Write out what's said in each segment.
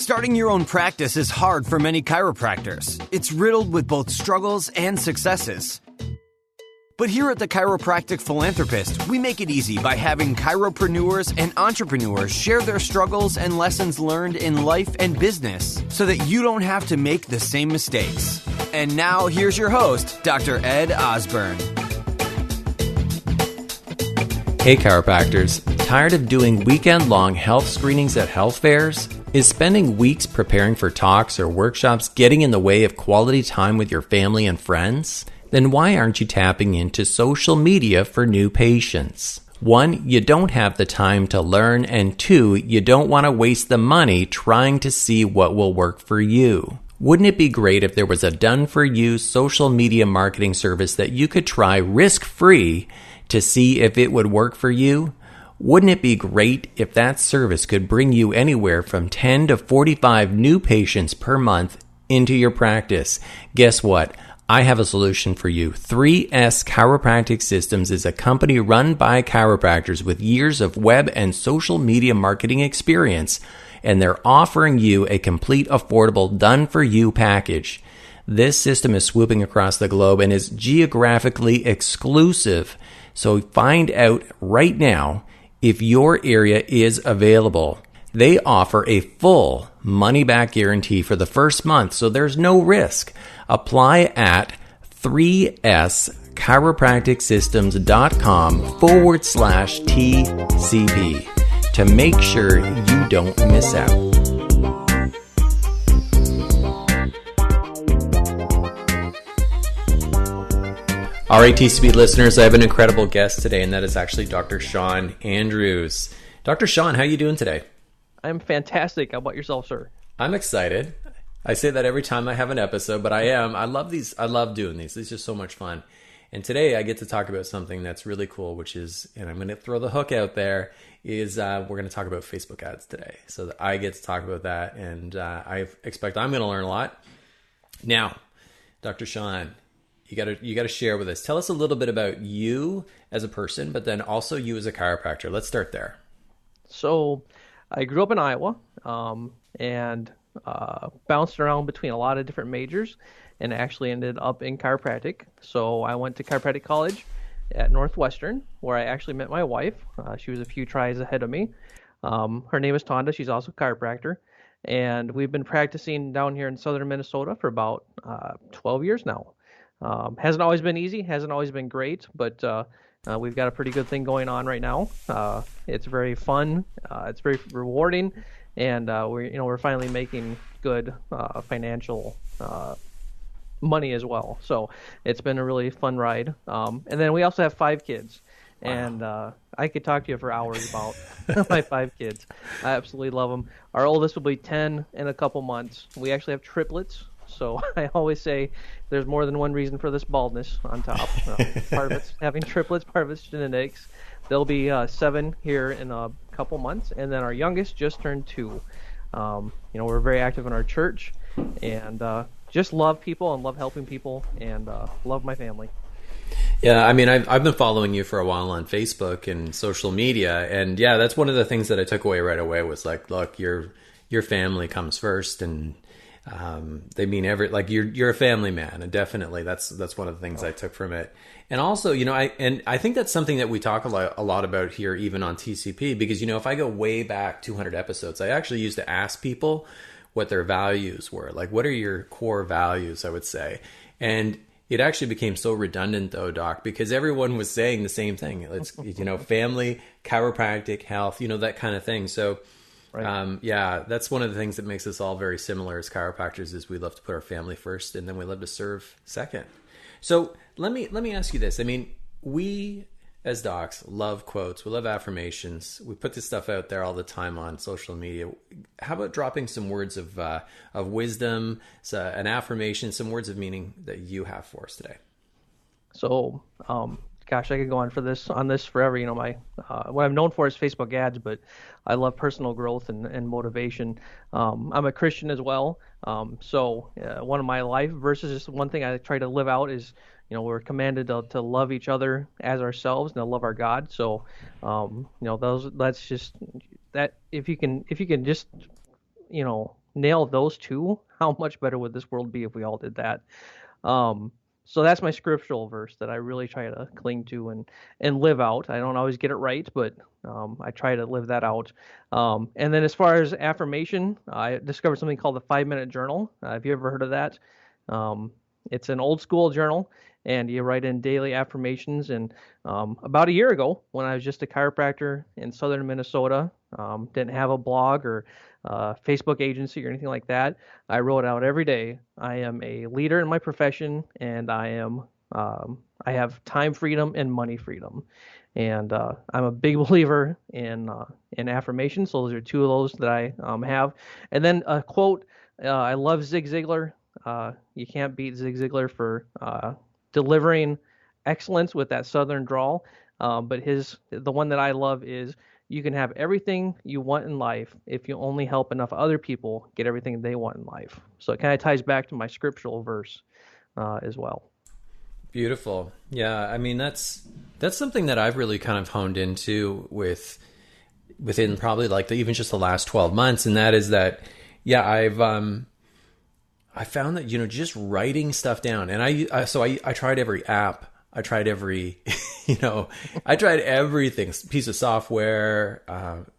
Starting your own practice is hard for many chiropractors. It's riddled with both struggles and successes. But here at the Chiropractic Philanthropist, we make it easy by having chiropreneurs and entrepreneurs share their struggles and lessons learned in life and business so that you don't have to make the same mistakes. And now, here's your host, Dr. Ed Osborne. Hey chiropractors, tired of doing weekend-long health screenings at health fairs? Is spending weeks preparing for talks or workshops getting in the way of quality time with your family and friends? Then why aren't you tapping into social media for new patients? 1, you don't have the time to learn, and 2, you don't want to waste the money trying to see what will work for you. Wouldn't it be great if there was a done-for-you social media marketing service that you could try risk-free to see if it would work for you? Wouldn't it be great if that service could bring you anywhere from 10 to 45 new patients per month into your practice? Guess what? I have a solution for you. 3S Chiropractic Systems is a company run by chiropractors with years of web and social media marketing experience, and they're offering you a complete, affordable, done-for-you package. This system is swooping across the globe and is geographically exclusive. So find out right now if your area is available. They offer a full money-back guarantee for the first month, so there's no risk. Apply at 3schiropracticsystems.com/TCP to make sure you don't miss out. All right, TCP listeners, I have an incredible guest today, and that is actually Dr. Shawn Andrews. Dr. Shawn, how are you doing today? I'm fantastic. How about yourself, sir? I'm excited. I say that every time I have an episode, but I am. I love these. I love doing these. It's just so much fun. And today I get to talk about something that's really cool, which is, and I'm going to throw the hook out there, is we're going to talk about Facebook ads today. So that I get to talk about that, and I expect I'm going to learn a lot. Now, Dr. Shawn, you got to share with us. Tell us a little bit about you as a person, but then also you as a chiropractor. Let's start there. So I grew up in Iowa and bounced around between a lot of different majors and actually ended up in chiropractic. So I went to chiropractic college at Northwestern, where I actually met my wife. She was a few tries ahead of me. Her name is Tonda. She's also a chiropractor. And we've been practicing down here in southern Minnesota for about 12 years now. Hasn't always been easy, hasn't always been great, but we've got a pretty good thing going on right now. It's very fun, it's very rewarding, and we're finally making good financial money as well. So it's been a really fun ride. And then we also have 5 kids, and I could talk to you for hours about my 5 kids. I absolutely love them. Our oldest will be 10 in a couple months. We actually have triplets. So I always say there's more than one reason for this baldness on top. Part of it's having triplets, part of it's genetics. There'll be 7 here in a couple months, and then our youngest just turned 2. We're very active in our church, and just love people and love helping people, and love my family. Yeah, I mean, I've been following you for a while on Facebook and social media, and yeah, that's one of the things that I took away right away was like, look, your family comes first, and they mean you're a family man, and definitely that's one of the things I took from it. And also, I think that's something that we talk a lot about here, even on TCP, because if I go way back 200 episodes, I actually used to ask people what their values were, like what are your core values, I would say, and it actually became so redundant though, Doc, because everyone was saying the same thing. It's family, chiropractic, health, that kind of thing. So. Right. That's one of the things that makes us all very similar as chiropractors is we love to put our family first, and then we love to serve second. So let me ask you this. I mean, we as docs love quotes. We love affirmations. We put this stuff out there all the time on social media. How about dropping some words of wisdom, an affirmation, some words of meaning that you have for us today? So, gosh, I could go on this forever. What I'm known for is Facebook ads, but I love personal growth and motivation. I'm a Christian as well. So one of my life verses, just one thing I try to live out is, we're commanded to love each other as ourselves and to love our God. So, that's just that if you can just, nail those two, how much better would this world be if we all did that? Um, so that's my scriptural verse that I really try to cling to and live out. I don't always get it right, but I try to live that out. And then as far as affirmation, I discovered something called the 5 Minute Journal. Have you ever heard of that? Um, it's an old school journal, and you write in daily affirmations. And about a year ago, when I was just a chiropractor in southern Minnesota, didn't have a blog or Facebook agency or anything like that, I wrote out every day, I am a leader in my profession, and I have time freedom and money freedom. And I'm a big believer in affirmations. So those are two of those that I have. And then a quote. I love Zig Ziglar. You can't beat Zig Ziglar for delivering excellence with that southern drawl. But the one that I love is, you can have everything you want in life if you only help enough other people get everything they want in life. So it kind of ties back to my scriptural verse as well. Beautiful. Yeah, I mean that's something that I've really kind of honed into within probably like even just the last 12 months, and that is that I found that just writing stuff down, and I tried every app. I tried every, I tried everything, piece of software,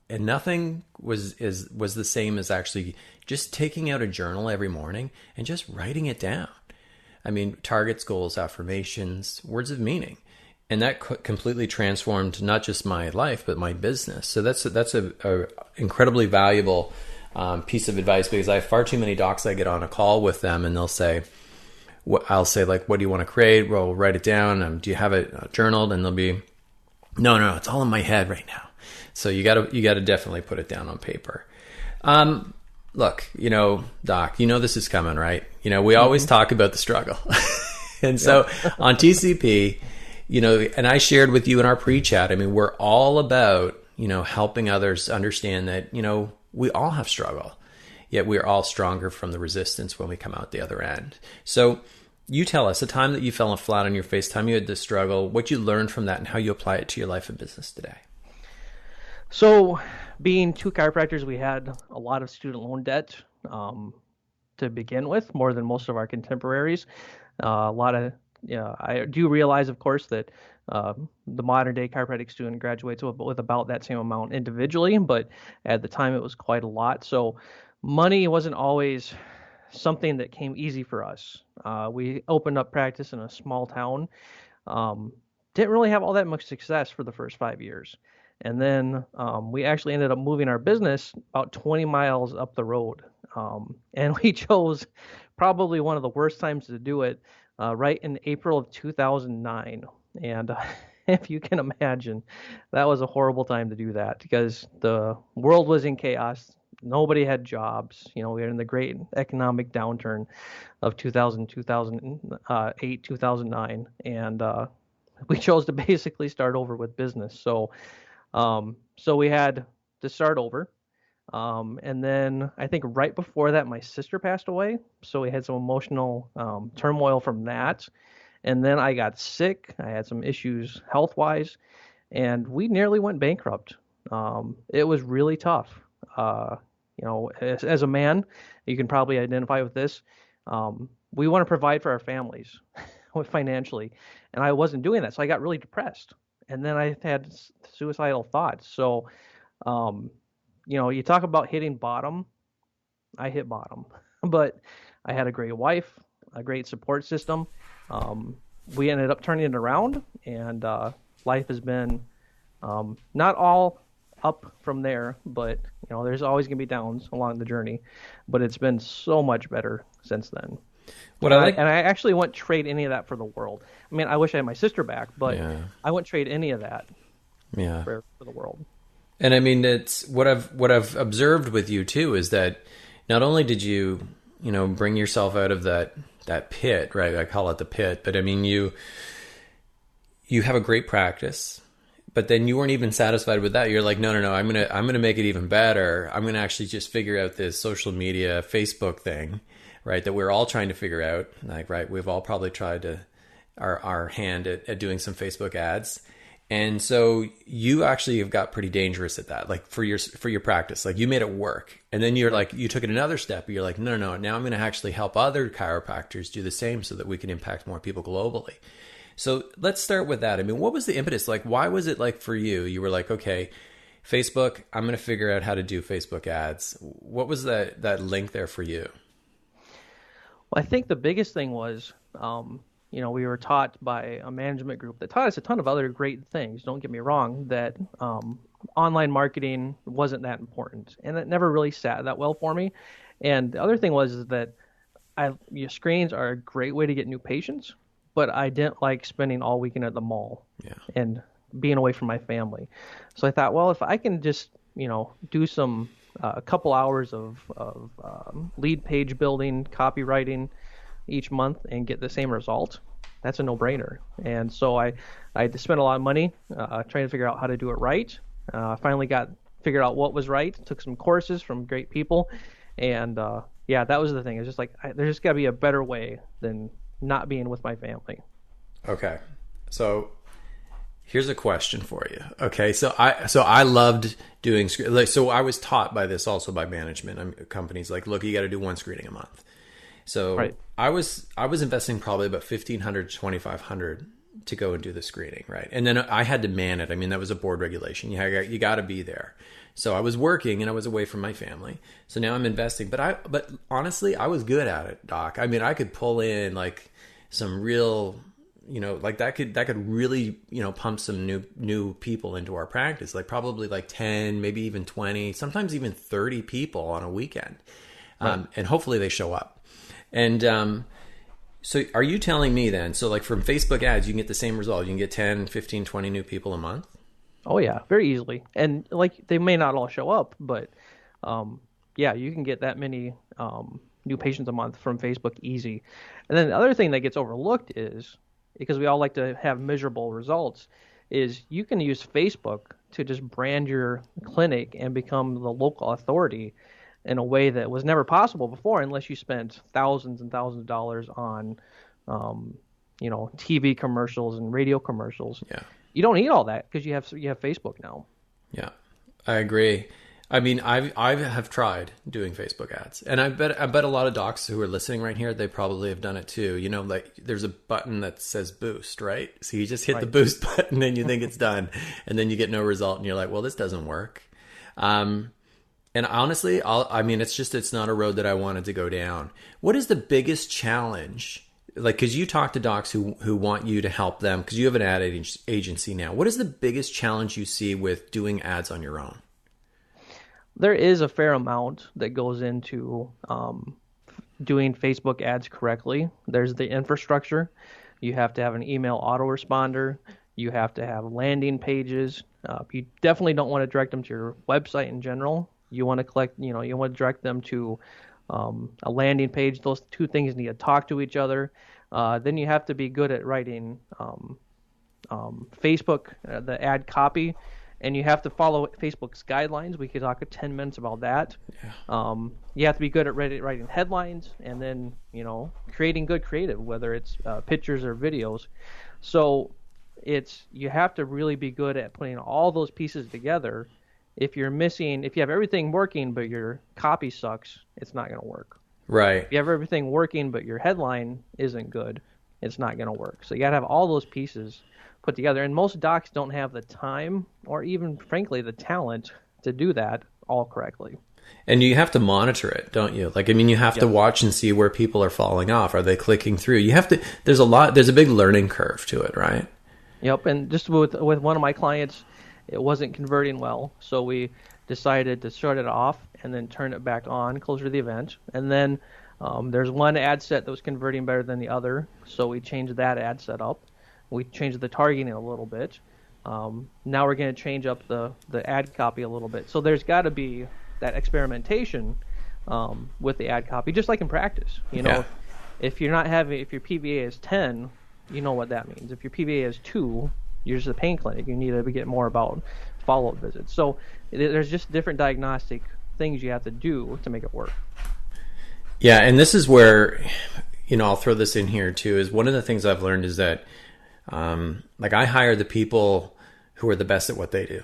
and nothing was the same as actually just taking out a journal every morning and just writing it down. I mean, targets, goals, affirmations, words of meaning, and that completely transformed not just my life but my business. So that's a incredibly valuable piece of advice, because I have far too many docs. I get on a call with them and they'll say, I'll say, like, what do you want to create? Well, we'll write it down. Do you have it journaled? And they'll be, no, it's all in my head right now. So you gotta definitely put it down on paper. Look, Doc, this is coming, right? We always talk about the struggle. And so on TCP, and I shared with you in our pre-chat, I mean, we're all about, helping others understand that, we all have struggle, yet we're all stronger from the resistance when we come out the other end. So you tell us a time that you fell flat on your face, time you had to struggle, what you learned from that, and how you apply it to your life and business today. So being two chiropractors, we had a lot of student loan debt to begin with, more than most of our contemporaries. I do realize, of course, that the modern day chiropractic student graduates with about that same amount individually, but at the time it was quite a lot. So money wasn't always something that came easy for us. We opened up practice in a small town. Didn't really have all that much success for the first 5 years. And then we actually ended up moving our business about 20 miles up the road. And we chose probably one of the worst times to do it, right in April of 2009. And if you can imagine, that was a horrible time to do that, because the world was in chaos. Nobody had jobs. We were in the great economic downturn of 2008, 2009. And we chose to basically start over with business. So we had to start over. And then I think right before that, my sister passed away. So we had some emotional turmoil from that. And then I got sick. I had some issues health-wise, and we nearly went bankrupt. It was really tough. As a man, you can probably identify with this. We want to provide for our families financially, and I wasn't doing that. So I got really depressed. And then I had suicidal thoughts. So, you talk about hitting bottom. I hit bottom, but I had a great wife, a great support system. We ended up turning it around, and life has been not all up from there, but there's always going to be downs along the journey. But it's been so much better since then. And I actually wouldn't trade any of that for the world. I mean, I wish I had my sister back, but I wouldn't trade any of that for the world. And I mean, it's what I've observed with you too is that not only did you bring yourself out of that pit, right? I call it the pit, but I mean, you have a great practice, but then you weren't even satisfied with that. You're like, no, I'm gonna make it even better. I'm gonna actually just figure out this social media, Facebook thing, right? That we're all trying to figure out. Like, right, we've all probably tried our hand at doing some Facebook ads, And so you actually have got pretty dangerous at that, like for your practice. Like you made it work. And then you're like, you took it another step. You're like, no, now I'm going to actually help other chiropractors do the same so that we can impact more people globally. So let's start with that. I mean, what was the impetus? Like, why was it like for you? You were like, okay, Facebook, I'm going to figure out how to do Facebook ads. What was that link there for you? Well, I think the biggest thing was, we were taught by a management group that taught us a ton of other great things. Don't get me wrong, that online marketing wasn't that important, and it never really sat that well for me. And the other thing was that screens are a great way to get new patients, but I didn't like spending all weekend at the mall and being away from my family. So I thought, well, if I can just do some a couple hours of lead page building, copywriting each month and get the same result, that's a no-brainer. And so I spent a lot of money trying to figure out how to do it right. Finally figured out what was right, took some courses from great people, and that was the thing. It's just like there's just got to be a better way than not being with my family. Okay. So here's a question for you. Okay. So I loved doing, so I was taught by this also by management companies, like, look, you got to do one screening a month. So right. I was investing probably about $1,500 to $2,500 to go and do the screening. Right. And then I had to man it. I mean, that was a board regulation. You got to be there. So I was working and I was away from my family. So now I'm investing, but honestly, I was good at it, Doc. I mean, I could pull in like some real, like that could really, pump some new people into our practice, like probably like 10, maybe even 20, sometimes even 30 people on a weekend. Right. And hopefully they show up. And, so are you telling me then, so like from Facebook ads, you can get the same result. You can get 10, 15, 20 new people a month? Oh yeah, very easily. And like they may not all show up, but you can get that many new patients a month from Facebook easy. And then the other thing that gets overlooked is, because we all like to have measurable results, is you can use Facebook to just brand your clinic and become the local authority in a way that was never possible before, unless you spent thousands and thousands of dollars on TV commercials and radio commercials. Yeah. You don't need all that because you have Facebook now. Yeah, I agree. I mean, I have tried doing Facebook ads, and I bet a lot of docs who are listening right here, they probably have done it too. Like there's a button that says boost, right? So you just hit the boost button and you think it's done, and then you get no result, and you're like, well, this doesn't work. And honestly, it's not a road that I wanted to go down. What is the biggest challenge? Like, because you talk to docs who want you to help them, because you have an ad agency now. What is the biggest challenge you see with doing ads on your own? There is a fair amount that goes into doing Facebook ads correctly. There's the infrastructure. You have to have an email autoresponder. You have to have landing pages. You definitely don't want to direct them to your website in general. You want to you want to direct them to a landing page. Those two things need to talk to each other. Then you have to be good at writing Facebook, the ad copy, and you have to follow Facebook's guidelines. We could talk 10 minutes about that. Yeah. You have to be good at writing headlines, and then creating good creative, whether it's pictures or videos. So you have to really be good at putting all those pieces together. If you have everything working but your copy sucks, it's not going to work. Right. If you have everything working but your headline isn't good, it's not going to work. So you got to have all those pieces put together. And most docs don't have the time or even, frankly, the talent to do that all correctly. And you have to monitor it, don't you? You have to watch and see where people are falling off. Are they clicking through? There's a big learning curve to it, right? Yep. And just with one of my clients, it wasn't converting well, so we decided to shut it off and then turn it back on closer to the event. And then there's one ad set that was converting better than the other, so we changed that ad set up. We changed the targeting a little bit. Now we're going to change up the ad copy a little bit. So there's got to be that experimentation with the ad copy, just like in practice. If your PVA is 10, you know what that means. If your PVA is 2, you're just a pain clinic. You need to get more about follow-up visits. So there's just different diagnostic things you have to do to make it work. Yeah, and this is where, I'll throw this in here too, is one of the things I've learned is that, I hire the people who are the best at what they do.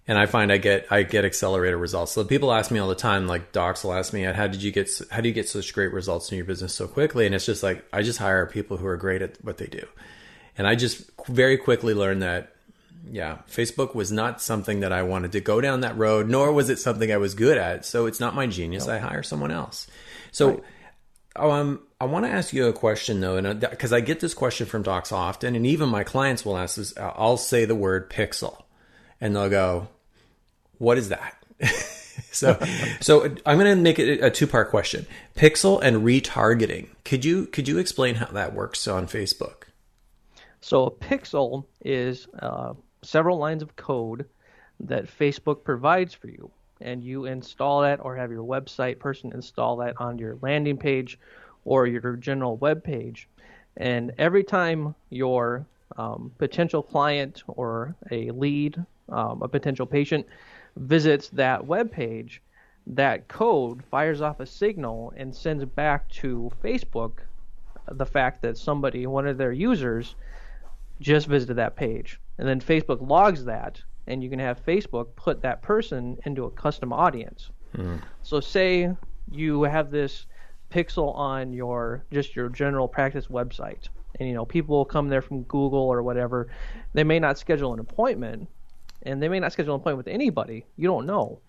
And I find I get accelerated results. So people ask me all the time, like docs will ask me, how do you get such great results in your business so quickly? And it's just like, I just hire people who are great at what they do. And I just very quickly learned that, yeah, Facebook was not something that I wanted to go down that road, nor was it something I was good at. So it's not my genius. I hire someone else. So right. I want to ask you a question though, and because I get this question from docs often, and even my clients will ask this. I'll say the word pixel, and they'll go, "What is that?" so I'm going to make it a two-part question: pixel and retargeting. Could you explain how that works on Facebook? So a pixel is several lines of code that Facebook provides for you, and you install that or have your website person install that on your landing page or your general web page. And every time your potential client or a lead, a potential patient, visits that web page, that code fires off a signal and sends back to Facebook the fact that somebody, one of their users, just visited that page. And then Facebook logs that, and you can have Facebook put that person into a custom audience. So say you have this pixel on your general practice website, and people will come there from Google or whatever. They may not schedule an appointment, and they may not schedule an appointment with anybody. You don't know.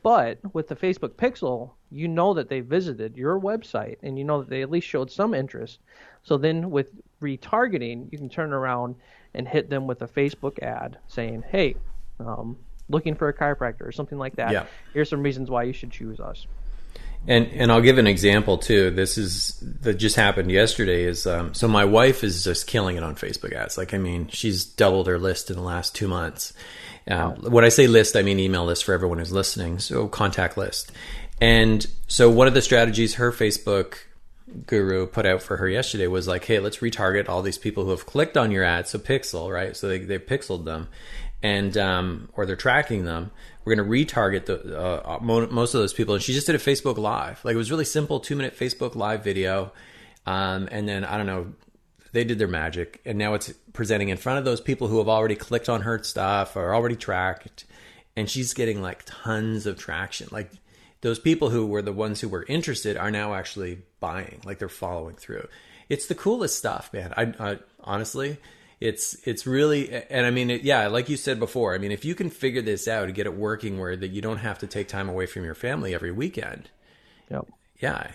But with the Facebook pixel, you know that they visited your website, and you know that they at least showed some interest. So then with retargeting, you can turn around and hit them with a Facebook ad saying, hey, looking for a chiropractor or something like that. Yeah. Here's some reasons why you should choose us. And I'll give an example too. That just happened yesterday. Is so my wife is just killing it on Facebook ads. Like, I mean, she's doubled her list in the last 2 months. When I say list, I mean email list for everyone who's listening. So contact list. And so one of the strategies her Facebook guru put out for her yesterday was like, hey, let's retarget all these people who have clicked on your ad. So pixel, right? So they pixeled them, and or they're tracking them. We're going to retarget most of those people. And she just did a Facebook Live. Like, it was really simple, 2-minute Facebook Live video. And then, I don't know, they did their magic. And now it's presenting in front of those people who have already clicked on her stuff or already tracked. And she's getting like tons of traction. Like, those people who were the ones who were interested are now actually buying. Like, they're following through. It's the coolest stuff, man. I honestly... It's really, and I mean, like you said before, I mean, if you can figure this out and get it working where that you don't have to take time away from your family every weekend. Yep. Yeah.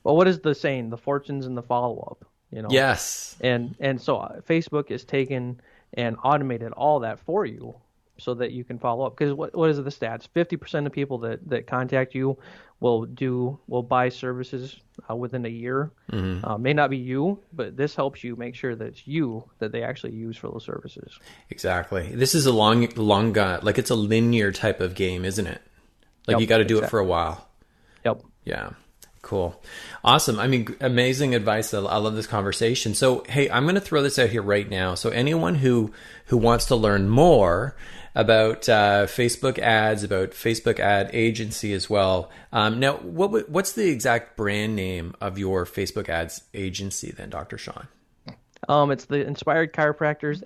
Well, what is the saying? The fortune's in the follow-up, Yes. And so Facebook is taken and automated all that for you so that you can follow up. Because what is the stats? 50% of people that contact you will buy services within a year. Mm-hmm. May not be you, but this helps you make sure that it's you that they actually use for those services. Exactly. This is a long like, it's a linear type of game, isn't it? Like, you got to do it for a while. Yep. Yeah. Cool. Awesome. I mean, amazing advice. I love this conversation. So, hey, I'm going to throw this out here right now. So anyone who wants to learn more about Facebook ads, about Facebook ad agency as well. Now, what's the exact brand name of your Facebook ads agency then, Dr. Shawn? It's the Inspired Chiropractors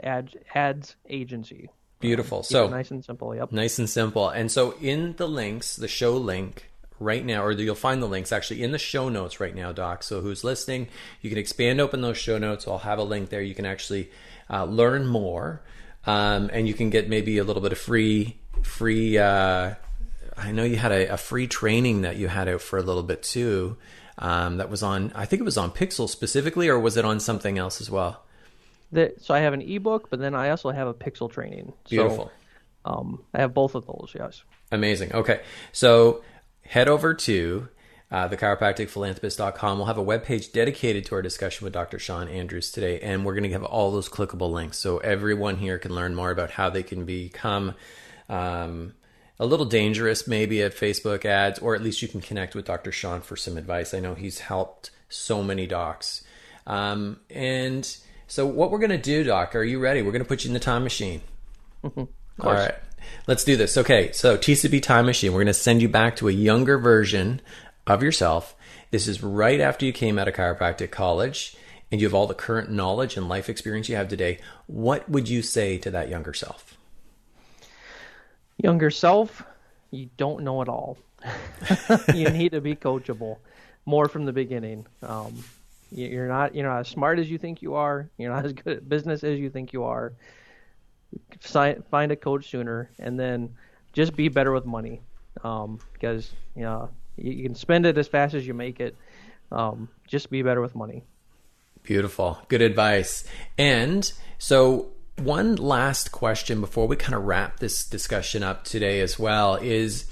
Ads Agency. Beautiful. So nice and simple. Yep. Nice and simple. And so in the links, the show link right now, or you'll find the links actually in the show notes right now, Doc. So who's listening, you can expand open those show notes. I'll have a link there. You can actually learn more. And you can get maybe a little bit of free. I know you had a free training that you had out for a little bit too. That was on, I think it was on Pixel specifically, or was it on something else as well? So I have an ebook, but then I also have a Pixel training. Beautiful. So, I have both of those. Yes. Amazing. Okay. So head over to thechiropracticphilanthropist.com. We'll have a webpage dedicated to our discussion with Dr. Shawn Andrews today, and we're going to have all those clickable links so everyone here can learn more about how they can become a little dangerous maybe at Facebook ads, or at least you can connect with Dr. Shawn for some advice. I know he's helped so many docs. And so what we're going to do, Doc, are you ready? We're going to put you in the time machine. All right. Let's do this. Okay, so TCB time machine. We're going to send you back to a younger version of yourself. This is right after you came out of chiropractic college, and you have all the current knowledge and life experience you have today, what would you say to that younger self? Younger self, you don't know it all. You need to be coachable more from the beginning. You're not as smart as you think you are. You're not as good at business as you think you are. Find a coach sooner, and then just be better with money. Because you can spend it as fast as you make it. Just be better with money. Beautiful. Good advice. And so one last question before we kind of wrap this discussion up today as well is,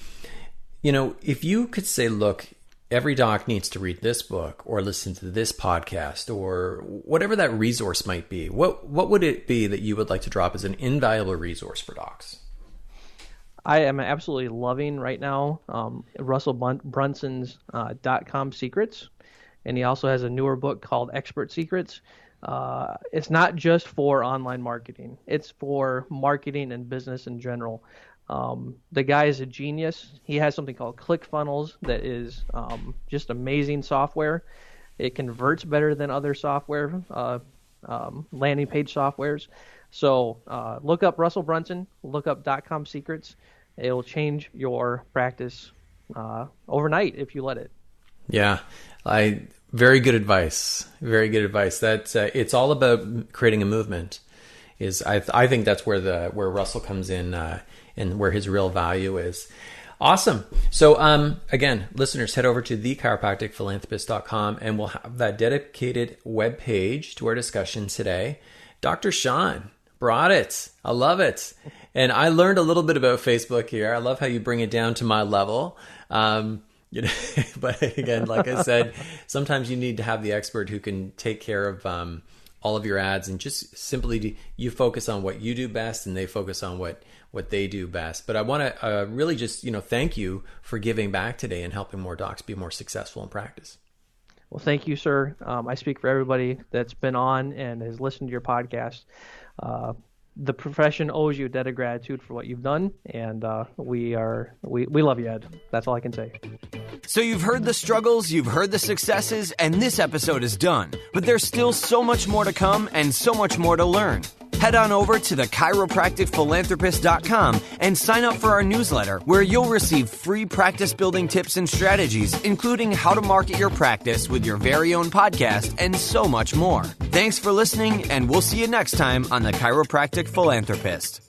if you could say, look, every doc needs to read this book or listen to this podcast or whatever that resource might be, what would it be that you would like to drop as an invaluable resource for docs? I am absolutely loving right now Russell Brunson's .com secrets. And he also has a newer book called Expert Secrets. It's not just for online marketing. It's for marketing and business in general. The guy is a genius. He has something called ClickFunnels that is just amazing software. It converts better than other software, landing page softwares. So look up Russell Brunson, look up .com secrets. It'll change your practice overnight if you let it. Yeah, very good advice. Very good advice. That it's all about creating a movement. I think that's where Russell comes in and where his real value is. Awesome. So again, listeners, head over to thechiropracticphilanthropist.com and we'll have that dedicated web page to our discussion today. Dr. Shawn brought it. I love it. And I learned a little bit about Facebook here. I love how you bring it down to my level. But again, like I said, sometimes you need to have the expert who can take care of all of your ads, and just simply you focus on what you do best and they focus on what they do best. But I want to really just, thank you for giving back today and helping more docs be more successful in practice. Well, thank you, sir. I speak for everybody that's been on and has listened to your podcast. The profession owes you a debt of gratitude for what you've done, and we love you, Ed. That's all I can say. So you've heard the struggles, you've heard the successes, and this episode is done. But there's still so much more to come and so much more to learn. Head on over to the chiropracticphilanthropist.com and sign up for our newsletter, where you'll receive free practice building tips and strategies, including how to market your practice with your very own podcast and so much more. Thanks for listening, and we'll see you next time on the Chiropractic Philanthropist.